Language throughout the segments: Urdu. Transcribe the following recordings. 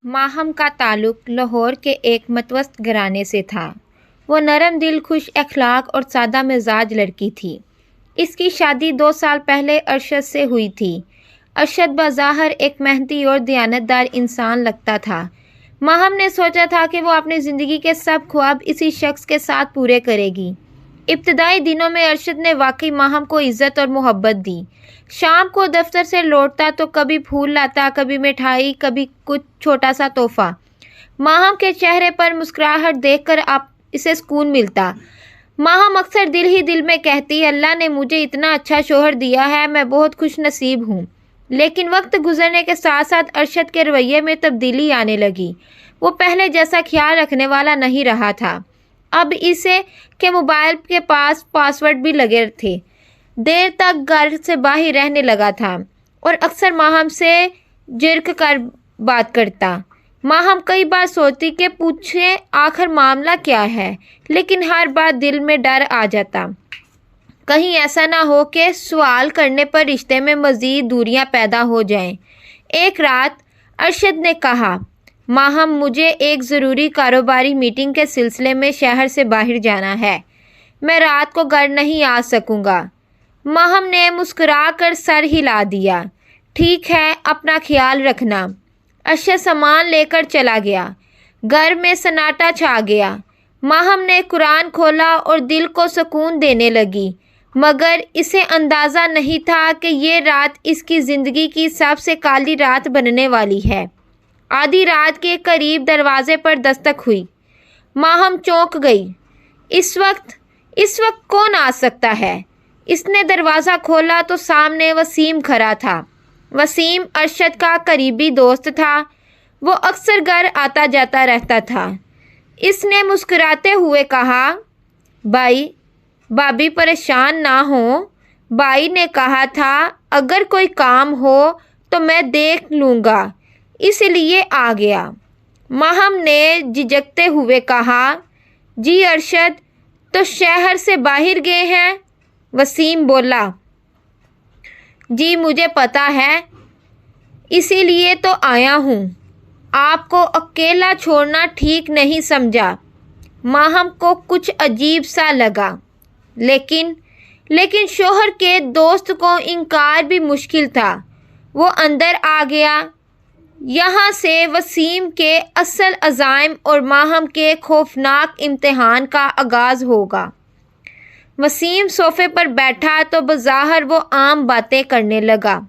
ماہم کا تعلق لاہور کے ایک متوسط گھرانے سے تھا۔ وہ نرم دل، خوش اخلاق اور سادہ مزاج لڑکی تھی۔ اس کی شادی 2 سال پہلے ارشد سے ہوئی تھی۔ ارشد بظاہر ایک محنتی اور دیانتدار انسان لگتا تھا۔ ماہم نے سوچا تھا کہ وہ اپنی زندگی کے سب خواب اسی شخص کے ساتھ پورے کرے گی۔ ابتدائی دنوں میں ارشد نے واقعی ماہم کو عزت اور محبت دی۔ شام کو دفتر سے لوٹتا تو کبھی پھول لاتا، کبھی مٹھائی، کبھی کچھ چھوٹا سا تحفہ۔ ماہم کے چہرے پر مسکراہٹ دیکھ کر اسے سکون ملتا۔ ماہم اکثر دل ہی دل میں کہتی، اللہ نے مجھے اتنا اچھا شوہر دیا ہے، میں بہت خوش نصیب ہوں۔ لیکن وقت گزرنے کے ساتھ ساتھ ارشد کے رویے میں تبدیلی آنے لگی۔ وہ پہلے جیسا خیال رکھنے والا نہیں رہا تھا۔ اب اسے کے موبائل کے پاس پاسورڈ بھی لگے تھے۔ دیر تک گھر سے باہر رہنے لگا تھا اور اکثر ماہم سے جھڑک کر بات کرتا۔ ماہم کئی بار سوچتی کہ پوچھے آخر معاملہ کیا ہے، لیکن ہر بار دل میں ڈر آ جاتا، کہیں ایسا نہ ہو کہ سوال کرنے پر رشتے میں مزید دوریاں پیدا ہو جائیں۔ ایک رات ارشد نے کہا، ماہم مجھے ایک ضروری کاروباری میٹنگ کے سلسلے میں شہر سے باہر جانا ہے، میں رات کو گھر نہیں آ سکوں گا۔ ماہم نے مسکرا کر سر ہلا دیا، ٹھیک ہے، اپنا خیال رکھنا۔ ارشد سامان لے کر چلا گیا۔ گھر میں سناٹا چھا گیا۔ ماہم نے قرآن کھولا اور دل کو سکون دینے لگی، مگر اسے اندازہ نہیں تھا کہ یہ رات اس کی زندگی کی سب سے کالی رات بننے والی ہے۔ آدھی رات کے قریب دروازے پر دستک ہوئی۔ ماہم چونک گئی۔ اس وقت کون آ سکتا ہے؟ اس نے دروازہ کھولا تو سامنے وسیم کھڑا تھا۔ وسیم ارشد کا قریبی دوست تھا۔ وہ اکثر گھر آتا جاتا رہتا تھا۔ اس نے مسکراتے ہوئے کہا، بھابی پریشان نہ ہوں، بھائی نے کہا تھا اگر کوئی کام ہو تو میں دیکھ لوں گا، اس لیے آ گیا۔ ماہم نے جھجکتے ہوئے کہا، جی ارشد تو شہر سے باہر گئے ہیں؟ وسیم بولا، جی مجھے پتا ہے، اسی لیے تو آیا ہوں، آپ کو اکیلا چھوڑنا ٹھیک نہیں سمجھا۔ ماہم کو کچھ عجیب سا لگا، لیکن شوہر کے دوست کو انکار بھی مشکل تھا۔ وہ اندر آ گیا۔ یہاں سے وسیم کے اصل عزائم اور ماہم کے خوفناک امتحان کا آغاز ہوگا۔ وسیم صوفے پر بیٹھا تو بظاہر وہ عام باتیں کرنے لگا،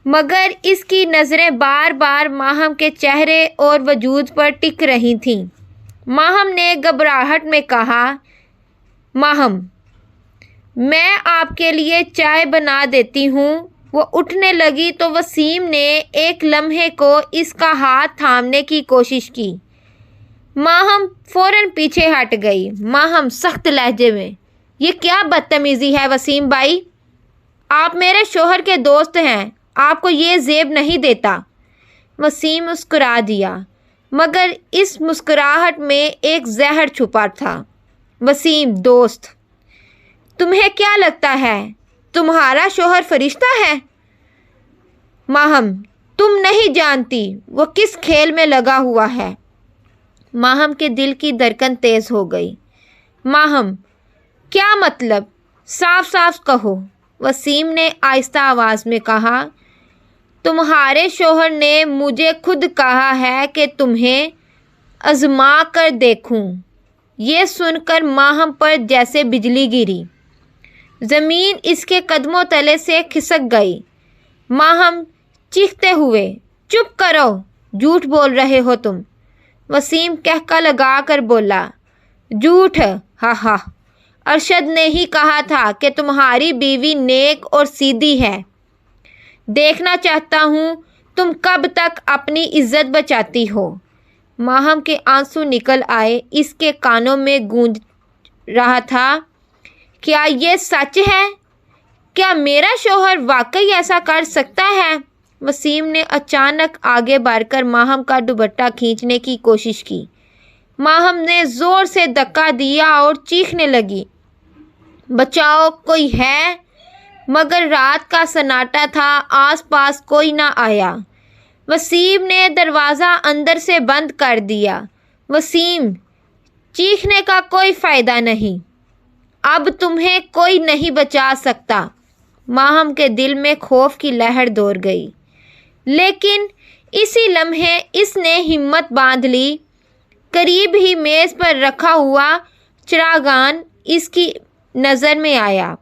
مگر اس کی نظریں بار بار ماہم کے چہرے اور وجود پر ٹک رہی تھیں۔ ماہم نے گھبراہٹ میں کہا، ماہم میں آپ کے لیے چائے بنا دیتی ہوں۔ وہ اٹھنے لگی تو وسیم نے ایک لمحے کو اس کا ہاتھ تھامنے کی کوشش کی۔ ماہم فوراً پیچھے ہٹ گئی۔ ماہم سخت لہجے میں، یہ کیا بدتمیزی ہے وسیم بھائی؟ آپ میرے شوہر کے دوست ہیں، آپ کو یہ زیب نہیں دیتا۔ وسیم مسکرا دیا، مگر اس مسکراہٹ میں ایک زہر چھپا تھا۔ وسیم، دوست؟ تمہیں کیا لگتا ہے تمہارا شوہر فرشتہ ہے؟ ماہم، تم نہیں جانتی وہ کس کھیل میں لگا ہوا ہے۔ ماہم کے دل کی دھڑکن تیز ہو گئی۔ ماہم، کیا مطلب؟ صاف صاف کہو۔ وسیم نے آہستہ آواز میں کہا، تمہارے شوہر نے مجھے خود کہا ہے کہ تمہیں آزما کر دیکھوں۔ یہ سن کر ماہم پر جیسے بجلی گری۔ زمین اس کے قدموں تلے سے کھسک گئی۔ ماہم چیختے ہوئے، چپ کرو، جھوٹ بول رہے ہو تم۔ وسیم قہقہ لگا کر بولا، جھوٹ؟ ہا ہا، ارشد نے ہی کہا تھا کہ تمہاری بیوی نیک اور سیدھی ہے۔ دیکھنا چاہتا ہوں تم کب تک اپنی عزت بچاتی ہو۔ ماہم کے آنسو نکل آئے۔ اس کے کانوں میں گونج رہا تھا، کیا یہ سچ ہے؟ کیا میرا شوہر واقعی ایسا کر سکتا ہے؟ وسیم نے اچانک آگے بڑھ کر ماہم کا دوپٹہ کھینچنے کی کوشش کی۔ ماہم نے زور سے دھکا دیا اور چیخنے لگی، بچاؤ، کوئی ہے؟ مگر رات کا سناٹا تھا، آس پاس کوئی نہ آیا۔ وسیم نے دروازہ اندر سے بند کر دیا۔ وسیم، چیخنے کا کوئی فائدہ نہیں، اب تمہیں کوئی نہیں بچا سکتا۔ ماہم کے دل میں خوف کی لہر دوڑ گئی، لیکن اسی لمحے اس نے ہمت باندھ لی۔ قریب ہی میز پر رکھا ہوا چراغان اس کی نظر میں آیا۔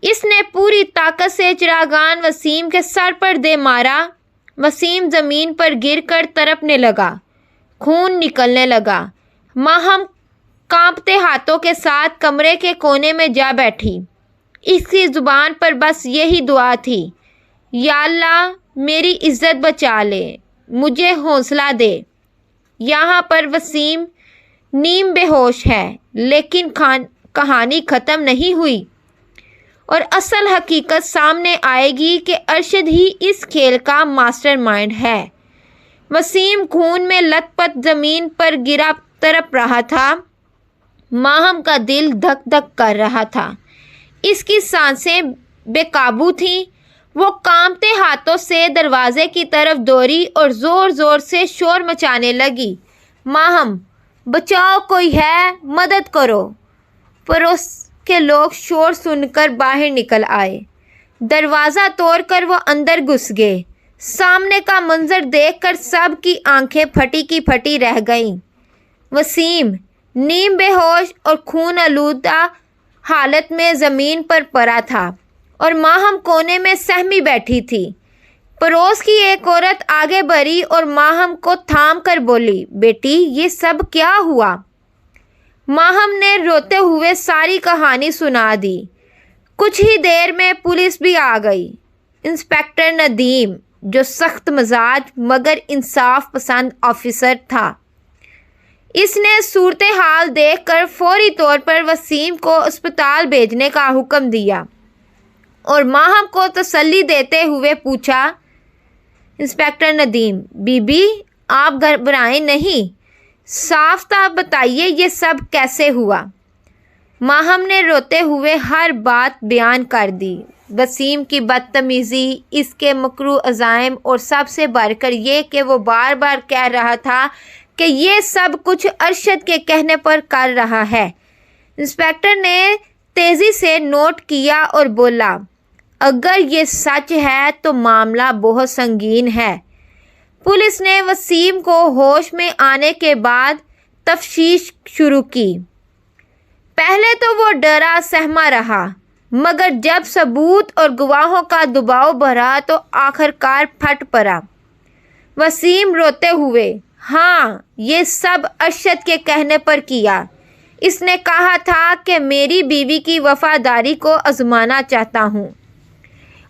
اس نے پوری طاقت سے چراغان وسیم کے سر پر دے مارا۔ وسیم زمین پر گر کر تڑپنے لگا، خون نکلنے لگا۔ ماہم کانپتے ہاتھوں کے ساتھ کمرے کے کونے میں جا بیٹھی۔ اس کی زبان پر بس یہی دعا تھی، یا اللہ میری عزت بچا لے، مجھے حوصلہ دے۔ یہاں پر وسیم نیم بے ہوش ہے، لیکن کہانی ختم نہیں ہوئی، اور اصل حقیقت سامنے آئے گی کہ ارشد ہی اس کھیل کا ماسٹر مائنڈ ہے۔ وسیم خون میں لت پت زمین پر گرا تڑپ رہا تھا۔ ماہم کا دل دھک دھک کر رہا تھا، اس کی سانسیں بے قابو تھیں۔ وہ کانپتے ہاتھوں سے دروازے کی طرف دوڑی اور زور زور سے شور مچانے لگی، ماہم بچاؤ، کوئی ہے، مدد کرو۔ پڑوس کے لوگ شور سن کر باہر نکل آئے۔ دروازہ توڑ کر وہ اندر گھس گئے۔ سامنے کا منظر دیکھ کر سب کی آنکھیں پھٹی کی پھٹی رہ گئیں۔ وسیم نیم بے ہوش اور خون آلودہ حالت میں زمین پر پڑا تھا، اور ماہم کونے میں سہمی بیٹھی تھی۔ پڑوس کی ایک عورت آگے بڑھی اور ماہم کو تھام کر بولی، بیٹی یہ سب کیا ہوا؟ ماہم نے روتے ہوئے ساری کہانی سنا دی۔ کچھ ہی دیر میں پولیس بھی آ گئی۔ انسپکٹر ندیم، جو سخت مزاج مگر انصاف پسند آفیسر تھا، اس نے صورتحال دیکھ کر فوری طور پر وسیم کو اسپتال بھیجنے کا حکم دیا اور ماہم کو تسلی دیتے ہوئے پوچھا، انسپکٹر ندیم، بی بی آپ گھبرائیں نہیں، صاف صاف بتائیے یہ سب کیسے ہوا؟ ماہم نے روتے ہوئے ہر بات بیان کر دی، وسیم کی بدتمیزی، اس کے مکروہ عزائم، اور سب سے بڑھ کر یہ کہ وہ بار بار کہہ رہا تھا کہ یہ سب کچھ ارشد کے کہنے پر کر رہا ہے۔ انسپکٹر نے تیزی سے نوٹ کیا اور بولا، اگر یہ سچ ہے تو معاملہ بہت سنگین ہے۔ پولیس نے وسیم کو ہوش میں آنے کے بعد تفتیش شروع کی۔ پہلے تو وہ ڈرا سہما رہا، مگر جب ثبوت اور گواہوں کا دباؤ بڑھا تو آخرکار پھٹ پڑا۔ وسیم روتے ہوئے، ہاں یہ سب ارشد کے کہنے پر کیا۔ اس نے کہا تھا کہ میری بیوی کی وفاداری کو آزمانا چاہتا ہوں،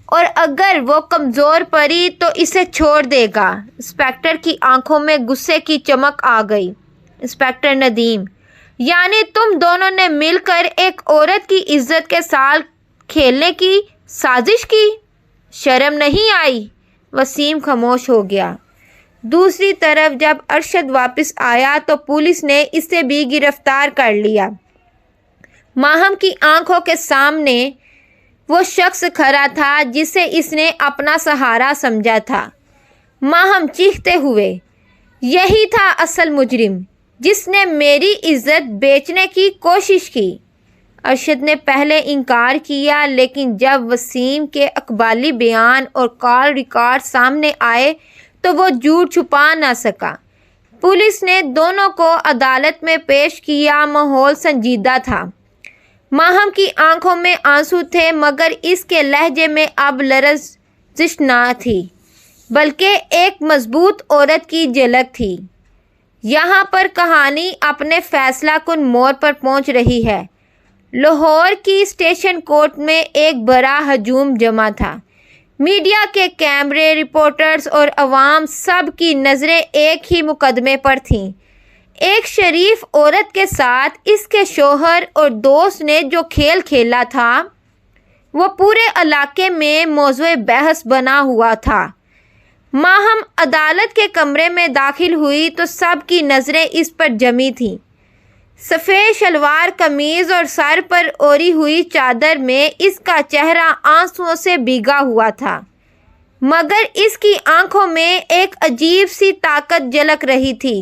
اور اگر وہ کمزور پڑی تو اسے چھوڑ دے گا۔ انسپکٹر کی آنکھوں میں غصے کی چمک آ گئی۔ انسپکٹر ندیم، یعنی تم دونوں نے مل کر ایک عورت کی عزت کے ساتھ کھیلنے کی سازش کی؟ شرم نہیں آئی؟ وسیم خاموش ہو گیا۔ دوسری طرف جب ارشد واپس آیا تو پولیس نے اسے بھی گرفتار کر لیا۔ ماہم کی آنکھوں کے سامنے وہ شخص کھڑا تھا جسے اس نے اپنا سہارا سمجھا تھا۔ ماہم چیختے ہوئے، یہی تھا اصل مجرم جس نے میری عزت بیچنے کی کوشش کی۔ ارشد نے پہلے انکار کیا، لیکن جب وسیم کے اقبالی بیان اور کال ریکارڈ سامنے آئے تو وہ جھوٹ چھپا نہ سکا۔ پولیس نے دونوں کو عدالت میں پیش کیا۔ ماحول سنجیدہ تھا۔ ماہم کی آنکھوں میں آنسو تھے، مگر اس کے لہجے میں اب لرزش نہ تھی، بلکہ ایک مضبوط عورت کی جھلک تھی۔ یہاں پر کہانی اپنے فیصلہ کن موڑ پر پہنچ رہی ہے۔ لاہور کی اسٹیشن کورٹ میں ایک بڑا ہجوم جمع تھا۔ میڈیا کے کیمرے، رپورٹرز اور عوام، سب کی نظریں ایک ہی مقدمے پر تھیں۔ ایک شریف عورت کے ساتھ اس کے شوہر اور دوست نے جو کھیل کھیلا تھا وہ پورے علاقے میں موضوع بحث بنا ہوا تھا۔ ماہم عدالت کے کمرے میں داخل ہوئی تو سب کی نظریں اس پر جمی تھیں۔ سفید شلوار قمیض اور سر پر اوڑھی ہوئی چادر میں اس کا چہرہ آنسوؤں سے بھیگا ہوا تھا۔ مگر اس کی آنکھوں میں ایک عجیب سی طاقت جھلک رہی تھی۔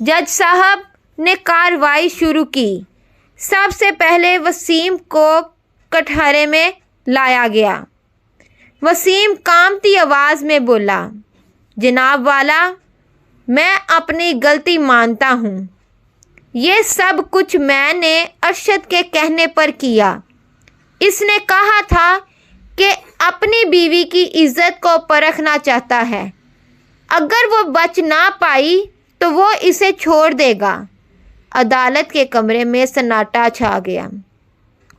جج صاحب نے کارروائی شروع کی۔ سب سے پہلے وسیم کو کٹہرے میں لایا گیا۔ وسیم کانپتی آواز میں بولا، جناب والا، میں اپنی غلطی مانتا ہوں۔ یہ سب کچھ میں نے ارشد کے کہنے پر کیا۔ اس نے کہا تھا کہ اپنی بیوی کی عزت کو پرکھنا چاہتا ہے۔ اگر وہ بچ نہ پائی تو وہ اسے چھوڑ دے گا۔ عدالت کے کمرے میں سناٹا چھا گیا۔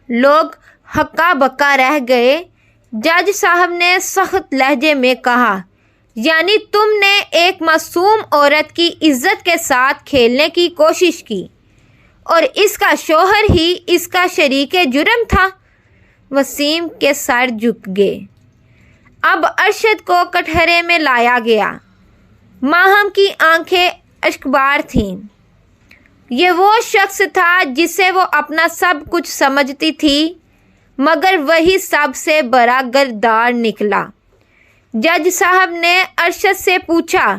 لوگ ہکا بکا رہ گئے۔ جج صاحب نے سخت لہجے میں کہا، یعنی تم نے ایک معصوم عورت کی عزت کے ساتھ کھیلنے کی کوشش کی اور اس کا شوہر ہی اس کا شریک جرم تھا؟ وسیم کے سر جھک گئے۔ اب ارشد کو کٹہرے میں لایا گیا۔ ماہم کی آنکھیں اشکبار تھیں۔ یہ وہ شخص تھا جسے وہ اپنا سب کچھ سمجھتی تھی، مگر وہی سب سے بڑا غدار نکلا۔ جج صاحب نے ارشد سے پوچھا،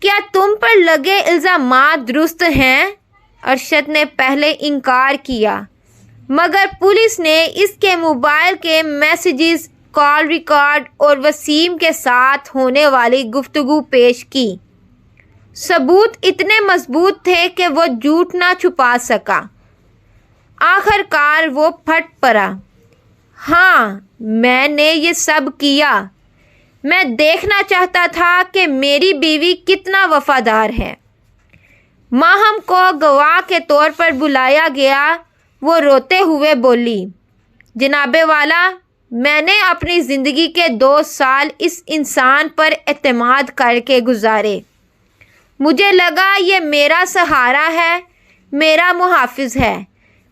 کیا تم پر لگے الزامات درست ہیں؟ ارشد نے پہلے انکار کیا، مگر پولیس نے اس کے موبائل کے میسیجز، کال ریکارڈ اور وسیم کے ساتھ ہونے والی گفتگو پیش کی۔ ثبوت اتنے مضبوط تھے کہ وہ جھوٹ نہ چھپا سکا۔ آخر کار وہ پھٹ پڑا، ہاں، میں نے یہ سب کیا۔ میں دیکھنا چاہتا تھا کہ میری بیوی کتنا وفادار ہے۔ ماہم کو گواہ کے طور پر بلایا گیا۔ وہ روتے ہوئے بولی، جناب والا، میں نے اپنی زندگی کے 2 سال اس انسان پر اعتماد کر کے گزارے۔ مجھے لگا یہ میرا سہارا ہے، میرا محافظ ہے،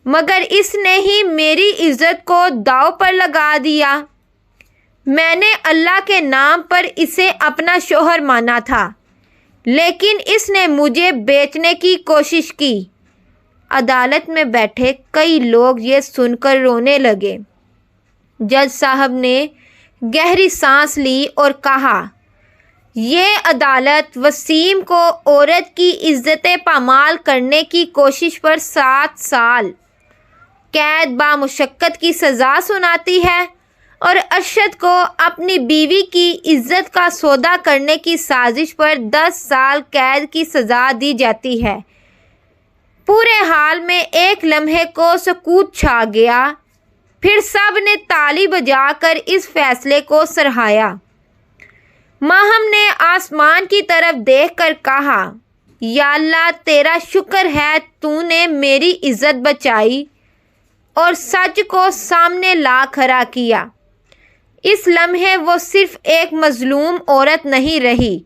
مگر اس نے ہی میری عزت کو داؤ پر لگا دیا۔ میں نے اللہ کے نام پر اسے اپنا شوہر مانا تھا، لیکن اس نے مجھے بیچنے کی کوشش کی۔ عدالت میں بیٹھے کئی لوگ یہ سن کر رونے لگے۔ جج صاحب نے گہری سانس لی اور کہا، یہ عدالت وسیم کو عورت کی عزت پامال کرنے کی کوشش پر 7 سال قید بامشقت کی سزا سناتی ہے اور ارشد کو اپنی بیوی کی عزت کا سودا کرنے کی سازش پر 10 سال قید کی سزا دی جاتی ہے۔ پورے حال میں ایک لمحے کو سکوت چھا گیا، پھر سب نے تالی بجا کر اس فیصلے کو سراہا۔ ماہم نے آسمان کی طرف دیکھ کر کہا، یا اللہ، تیرا شکر ہے تو نے میری عزت بچائی اور سچ کو سامنے لا کھڑا کیا۔ اس لمحے وہ صرف ایک مظلوم عورت نہیں رہی،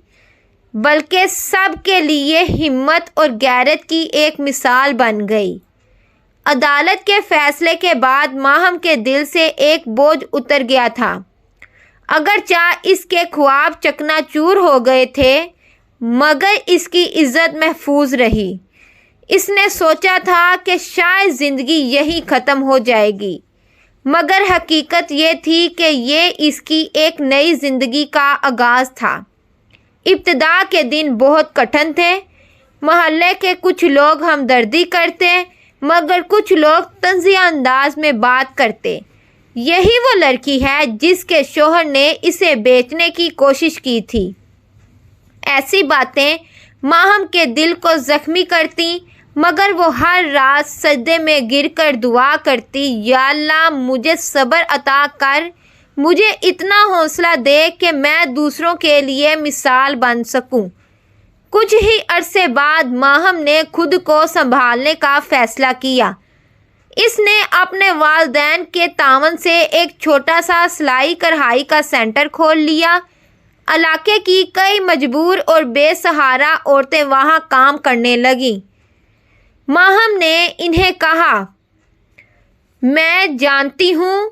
بلکہ سب کے لیے ہمت اور غیرت کی ایک مثال بن گئی۔ عدالت کے فیصلے کے بعد ماہم کے دل سے ایک بوجھ اتر گیا تھا۔ اگرچہ اس کے خواب چکنا چور ہو گئے تھے، مگر اس کی عزت محفوظ رہی۔ اس نے سوچا تھا کہ شاید زندگی یہی ختم ہو جائے گی، مگر حقیقت یہ تھی کہ یہ اس کی ایک نئی زندگی کا آغاز تھا۔ ابتدا کے دن بہت کٹھن تھے۔ محلے کے کچھ لوگ ہمدردی کرتے، مگر کچھ لوگ طنزیہ انداز میں بات کرتے، یہی وہ لڑکی ہے جس کے شوہر نے اسے بیچنے کی کوشش کی تھی۔ ایسی باتیں ماہم کے دل کو زخمی کرتی، مگر وہ ہر رات سجدے میں گر کر دعا کرتی، یا اللہ، مجھے صبر عطا کر، مجھے اتنا حوصلہ دے کہ میں دوسروں کے لیے مثال بن سکوں۔ کچھ ہی عرصے بعد ماہم نے خود کو سنبھالنے کا فیصلہ کیا۔ اس نے اپنے والدین کے تعاون سے ایک چھوٹا سا سلائی کڑھائی کا سینٹر کھول لیا۔ علاقے کی کئی مجبور اور بے سہارا عورتیں وہاں کام کرنے لگیں۔ ماہم نے انہیں کہا، میں جانتی ہوں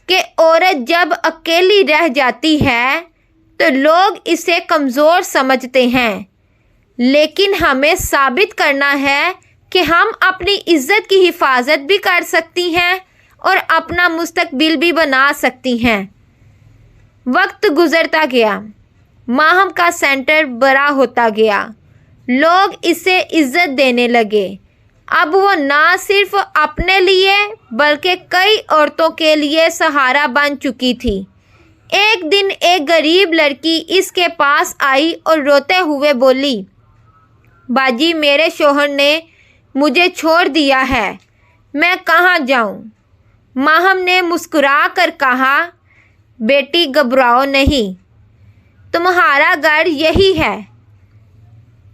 کہ عورت جب اکیلی رہ جاتی ہے تو لوگ اسے کمزور سمجھتے ہیں، لیکن ہمیں ثابت کرنا ہے کہ ہم اپنی عزت کی حفاظت بھی کر سکتی ہیں اور اپنا مستقبل بھی بنا سکتی ہیں۔ وقت گزرتا گیا، ماہم کا سینٹر بڑا ہوتا گیا، لوگ اسے عزت دینے لگے۔ اب وہ نہ صرف اپنے لیے بلکہ کئی عورتوں کے لیے سہارا بن چکی تھی۔ ایک دن ایک غریب لڑکی اس کے پاس آئی اور روتے ہوئے بولی، باجی میرے شوہر نے مجھے چھوڑ دیا ہے، میں کہاں جاؤں؟ ماہم نے مسکرا کر کہا، بیٹی گھبراؤ نہیں، تمہارا گھر یہی ہے،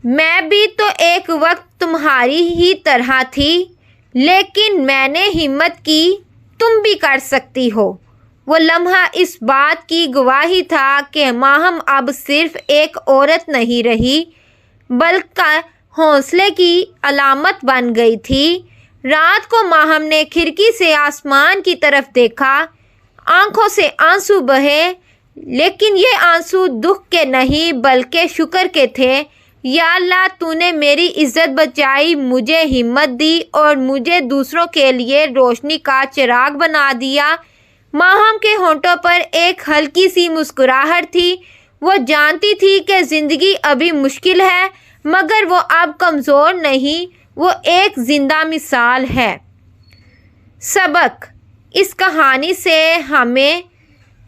میں بھی تو ایک وقت تمہاری ہی طرح تھی، لیکن میں نے ہمت کی، تم بھی کر سکتی ہو۔ وہ لمحہ اس بات کی گواہی تھا کہ ماہم اب صرف ایک عورت نہیں رہی بلکہ حوصلے کی علامت بن گئی تھی۔ رات کو ماہم نے کھڑکی سے آسمان کی طرف دیکھا، آنکھوں سے آنسو بہے، لیکن یہ آنسو دکھ کے نہیں بلکہ شکر کے تھے۔ یا اللہ، تو نے میری عزت بچائی، مجھے ہمت دی اور مجھے دوسروں کے لیے روشنی کا چراغ بنا دیا۔ ماہم کے ہونٹوں پر ایک ہلکی سی مسکراہٹ تھی۔ وہ جانتی تھی کہ زندگی ابھی مشکل ہے مگر وہ اب کمزور نہیں، وہ ایک زندہ مثال ہے۔ سبق: اس کہانی سے ہمیں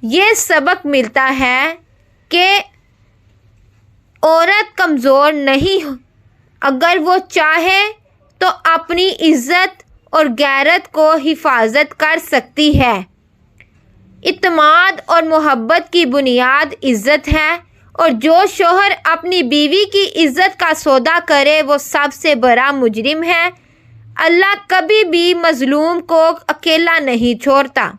یہ سبق ملتا ہے کہ عورت کمزور نہیں، اگر وہ چاہے تو اپنی عزت اور غیرت کو حفاظت کر سکتی ہے۔ اعتماد اور محبت کی بنیاد عزت ہے، اور جو شوہر اپنی بیوی کی عزت کا سودا کرے وہ سب سے بڑا مجرم ہے۔ اللہ کبھی بھی مظلوم کو اکیلا نہیں چھوڑتا۔